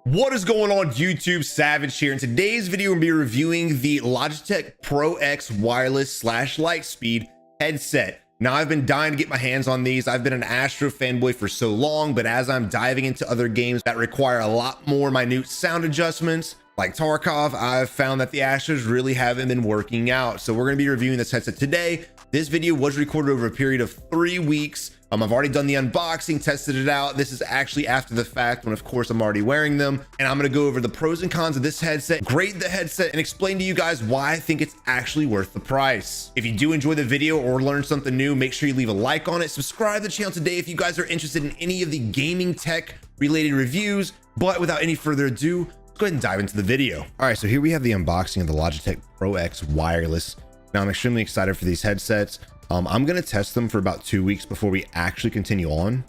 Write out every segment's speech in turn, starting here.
What is going on YouTube? Savage here. In today's video, we'll be reviewing the Logitech Pro X wireless / Lightspeed headset. Now, I've been dying to get my hands on these. I've been an Astro fanboy for so long, but as I'm diving into other games that require a lot more minute sound adjustments, like Tarkov, I've found that the Astros really haven't been working out. So we're going to be reviewing this headset today. This video was recorded over a period of 3 weeks. I've already done the unboxing, tested it out. This is actually after the fact when, of course, I'm already wearing them. And I'm going to go over the pros and cons of this headset, grade the headset, and explain to you guys why I think it's actually worth the price. If you do enjoy the video or learn something new, make sure you leave a like on it. Subscribe to the channel today if you guys are interested in any of the gaming tech related reviews. But without any further ado, let's go ahead and dive into the video. All right, so here we have the unboxing of the Logitech Pro X wireless. Now, I'm extremely excited for these headsets. I'm going to test them for about 2 weeks before we actually continue on.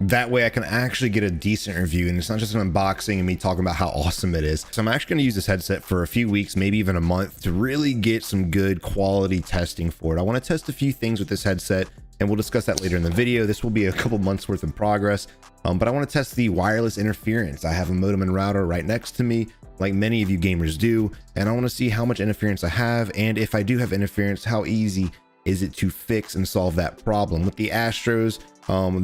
That way I can actually get a decent review, and it's not just an unboxing and me talking about how awesome it is. So I'm actually going to use this headset for a few weeks, maybe even a month, to really get some good quality testing for it. I want to test a few things with this headset, and we'll discuss that later in the video. This will be a couple months worth of progress, but I want to test the wireless interference. I have a modem and router right next to me, like many of you gamers do, and I want to see how much interference I have, and if I do have interference, how easy is it to fix and solve that problem. With the Astros,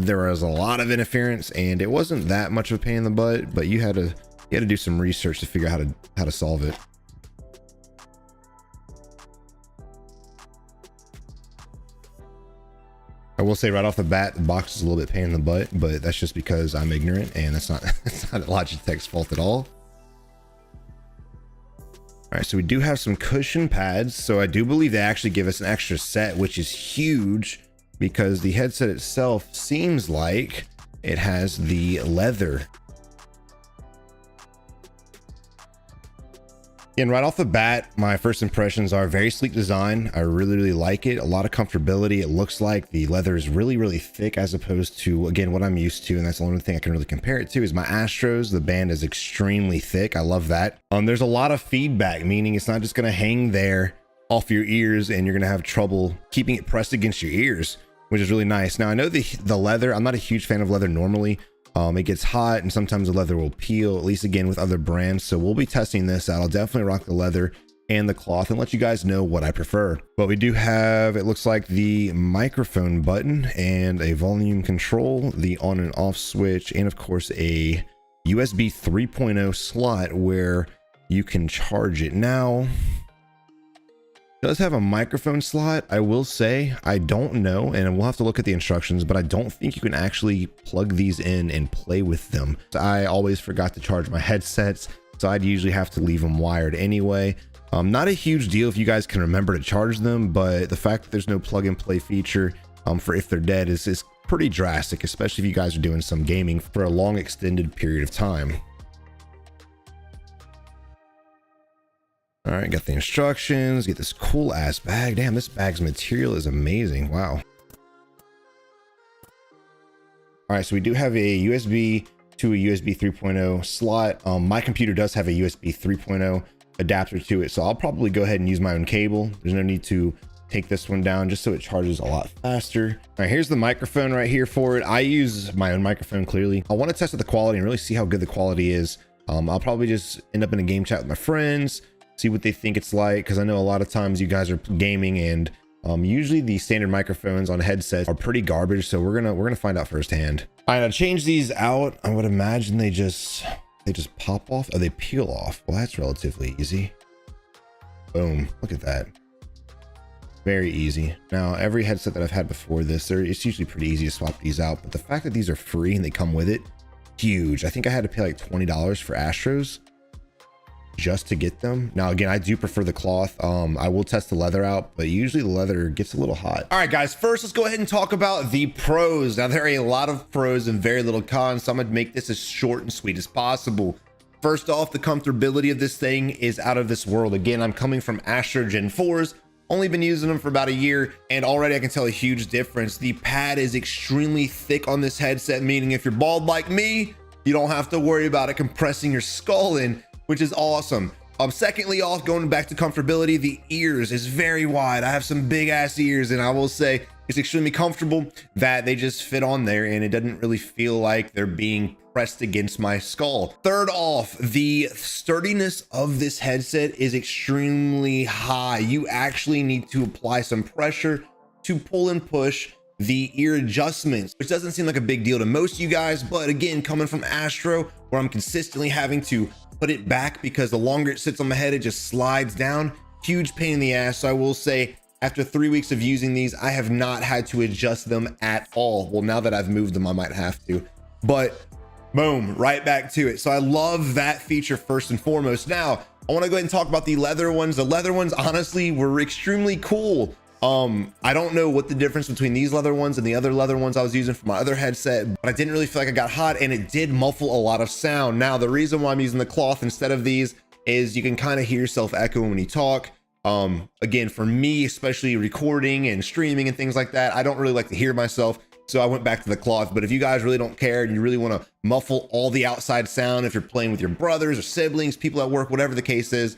there was a lot of interference, and it wasn't that much of a pain in the butt, but you had to do some research to figure out how to solve it. I will say right off the bat, the box is a little bit pain in the butt, but that's just because I'm ignorant, and that's not it's not Logitech's fault at all. All right, so we do have some cushion pads. So I do believe they actually give us an extra set, which is huge because the headset itself seems like it has the leather. And right off the bat, my first impressions are very sleek design. I really like it. A lot of comfortability. It looks like the leather is really thick as opposed to, again, what I'm used to. And that's the only thing I can really compare it to is my Astros. The band is extremely thick. I love that. There's a lot of feedback, meaning it's not just going to hang there off your ears and you're going to have trouble keeping it pressed against your ears, which is really nice. Now, I know the leather, I'm not a huge fan of leather normally. It gets hot and sometimes the leather will peel, at least again with other brands. So we'll be testing this out. I'll definitely rock the leather and the cloth and let you guys know what I prefer. But we do have, it looks like, the microphone button and a volume control, the on and off switch, and of course a USB 3.0 slot where you can charge it. Now, it does have a microphone slot. I will say, I don't know, and we'll have to look at the instructions, but I don't think you can actually plug these in and play with them. I always forgot to charge my headsets, so I'd usually have to leave them wired anyway. Not a huge deal if you guys can remember to charge them, but the fact that there's no plug and play feature for if they're dead is pretty drastic, especially if you guys are doing some gaming for a long extended period of time. All right, got the instructions, get this cool ass bag. Damn, this bag's material is amazing. Wow. All right, so we do have a USB to a USB 3.0 slot. My computer does have a USB 3.0 adapter to it, so I'll probably go ahead and use my own cable. There's no need to take this one down just so it charges a lot faster. All right, here's the microphone right here for it. I use my own microphone clearly. I want to test the quality and really see how good the quality is. I'll probably just end up in a game chat with my friends, see what they think it's like, because I know a lot of times you guys are gaming and usually the standard microphones on headsets are pretty garbage, so we're gonna find out firsthand. All right, I changed these out. I would imagine they just pop off, or they peel off. Well, that's relatively easy. Boom, look at that. Very easy. Now, every headset that I've had before this, it's usually pretty easy to swap these out, but the fact that these are free and they come with it, huge. I think I had to pay like $20 for Astros just to get them. Now, again, I do prefer the cloth. I will test the leather out, but usually the leather gets a little hot. All right, guys, first let's go ahead and talk about the pros. Now, there are a lot of pros and very little cons, so I'm gonna make this as short and sweet as possible. First off, the comfortability of this thing is out of this world. Again, I'm coming from Astro Gen 4s, only been using them for about a year, and already I can tell a huge difference. The pad is extremely thick on this headset, meaning if you're bald like me, you don't have to worry about it compressing your skull in, which is awesome. Secondly off, going back to comfortability, the ears is very wide. I have some big ass ears, and I will say it's extremely comfortable that they just fit on there, and it doesn't really feel like they're being pressed against my skull. Third off, the sturdiness of this headset is extremely high. You actually need to apply some pressure to pull and push the ear adjustments, which doesn't seem like a big deal to most of you guys, but again, coming from Astro, where I'm consistently having to put it back because the longer it sits on my head, it just slides down. Huge pain in the ass. So I will say, after 3 weeks of using these, I have not had to adjust them at all. Well, now that I've moved them, I might have to, but boom, right back to it. So I love that feature first and foremost. Now, I want to go ahead and talk about the leather ones. The leather ones, honestly, were extremely cool. I don't know what the difference between these leather ones and the other leather ones I was using for my other headset, but I didn't really feel like I got hot, and it did muffle a lot of sound. Now, the reason why I'm using the cloth instead of these is you can kind of hear yourself echo when you talk. Again, for me, especially recording and streaming and things like that, I don't really like to hear myself. So I went back to the cloth. But if you guys really don't care and you really want to muffle all the outside sound, if you're playing with your brothers or siblings, people at work, whatever the case is,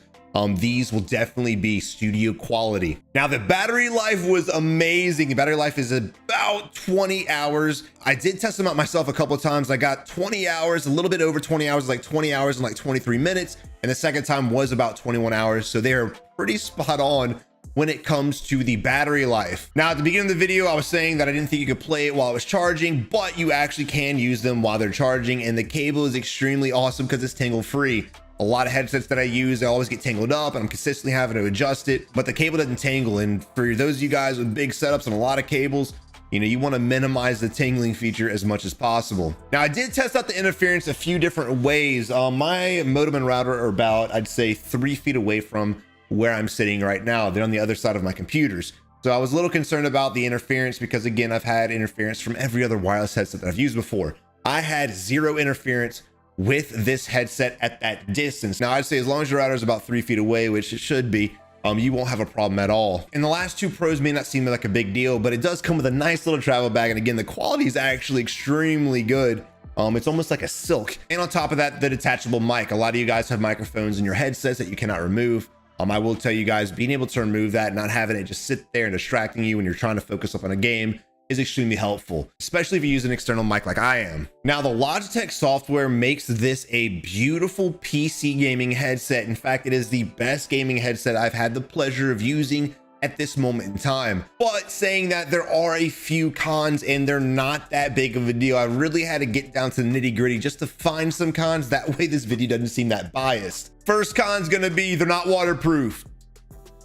these will definitely be studio quality. Now, the battery life was amazing. The battery life is about 20 hours. I did test them out myself a couple of times. I got 20 hours, a little bit over 20 hours, like 20 hours and like 23 minutes. And the second time was about 21 hours. So they are pretty spot on when it comes to the battery life. Now, at the beginning of the video, I was saying that I didn't think you could play it while it was charging, but you actually can use them while they're charging. And the cable is extremely awesome because it's tangle free. A lot of headsets that I use, they always get tangled up, and I'm consistently having to adjust it, but the cable doesn't tangle. And for those of you guys with big setups and a lot of cables, you know, you want to minimize the tangling feature as much as possible. Now, I did test out the interference a few different ways. My modem and router are about, I'd say, 3 feet away from where I'm sitting right now. They're on the other side of my computers. So I was a little concerned about the interference because, again, I've had interference from every other wireless headset that I've used before. I had zero interference with this headset at that distance. Now, I'd say as long as your router is about 3 feet away, which it should be, you won't have a problem at all. And the last two Pros may not seem like a big deal, but it does come with a nice little travel bag. And again, the quality is actually extremely good. It's almost like a silk. And on top of that, the detachable mic. A lot of you guys have microphones in your headsets that you cannot remove. I will tell you guys, being able to remove that, not having it just sit there and distracting you when you're trying to focus up on a game, is extremely helpful, especially if you use an external mic like I am. Now, the Logitech software makes this a beautiful PC gaming headset. In fact, it is the best gaming headset I've had the pleasure of using at this moment in time. But saying that, there are a few cons, and they're not that big of a deal. I really had to get down to the nitty gritty just to find some cons. That way this video doesn't seem that biased. First con's gonna be they're not waterproof.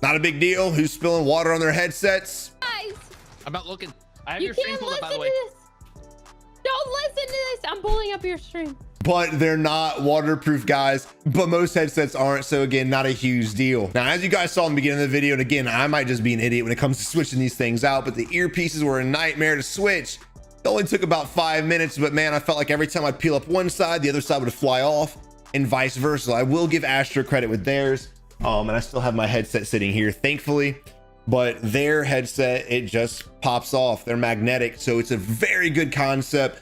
Not a big deal. Who's spilling water on their headsets? Guys, I'm not looking. I have you your stream can't pulled up, by the listen way. to this. Don't listen to this. I'm pulling up your stream. But they're not waterproof, guys. But most headsets aren't, so again, not a huge deal. Now, as you guys saw in the beginning of the video, and again, I might just be an idiot when it comes to switching these things out, but the earpieces were a nightmare to switch. It only took about 5 minutes, but man, I felt like every time I'd peel up one side, the other side would fly off, and vice versa. I will give Astro credit with theirs, and I still have my headset sitting here, thankfully. But their headset, it just pops off. They're magnetic, so it's a very good concept.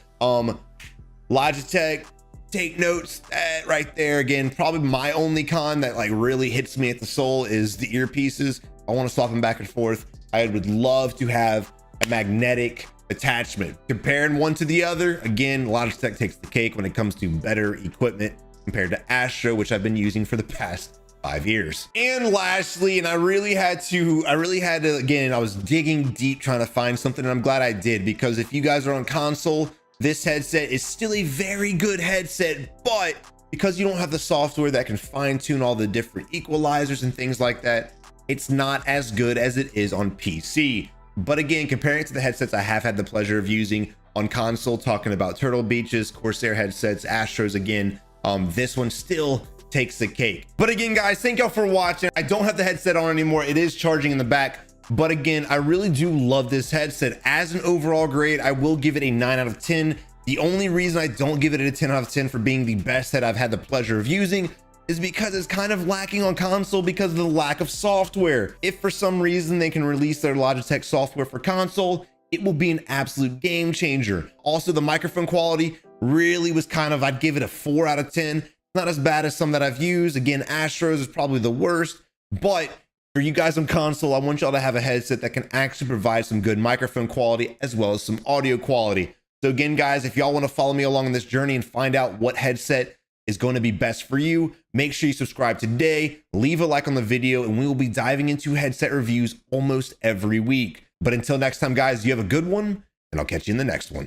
Logitech, take notes. That right there, again, probably my only con that like really hits me at the soul is the earpieces. I want to swap them back and forth. I would love to have a magnetic attachment. Comparing one to the other, again, Logitech takes the cake when it comes to better equipment compared to Astro, which I've been using for the past 5 years. And lastly, and I really had to, again, I was digging deep trying to find something, and I'm glad I did, because if you guys are on console, this headset is still a very good headset, but because you don't have the software that can fine tune all the different equalizers and things like that, it's not as good as it is on PC. But again, comparing it to the headsets I have had the pleasure of using on console, talking about Turtle Beaches, Corsair headsets, Astros, again, this one still takes the cake. But again, guys, thank y'all for watching. I don't have the headset on anymore. It is charging in the back, but again, I really do love this headset. As an overall grade, I will give it a 9 out of 10. The only reason I don't give it a 10 out of 10 for being the best that I've had the pleasure of using is because it's kind of lacking on console because of the lack of software. If for some reason they can release their Logitech software for console, it will be an absolute game changer. Also, the microphone quality really was kind of, I'd give it a 4 out of 10. Not as bad as some that I've used. Again, Astros is probably the worst, but for you guys on console, I want y'all to have a headset that can actually provide some good microphone quality as well as some audio quality. So again, guys, if y'all want to follow me along on this journey and find out what headset is going to be best for you, make sure you subscribe today, leave a like on the video, and we will be diving into headset reviews almost every week. But until next time, guys, you have a good one, and I'll catch you in the next one.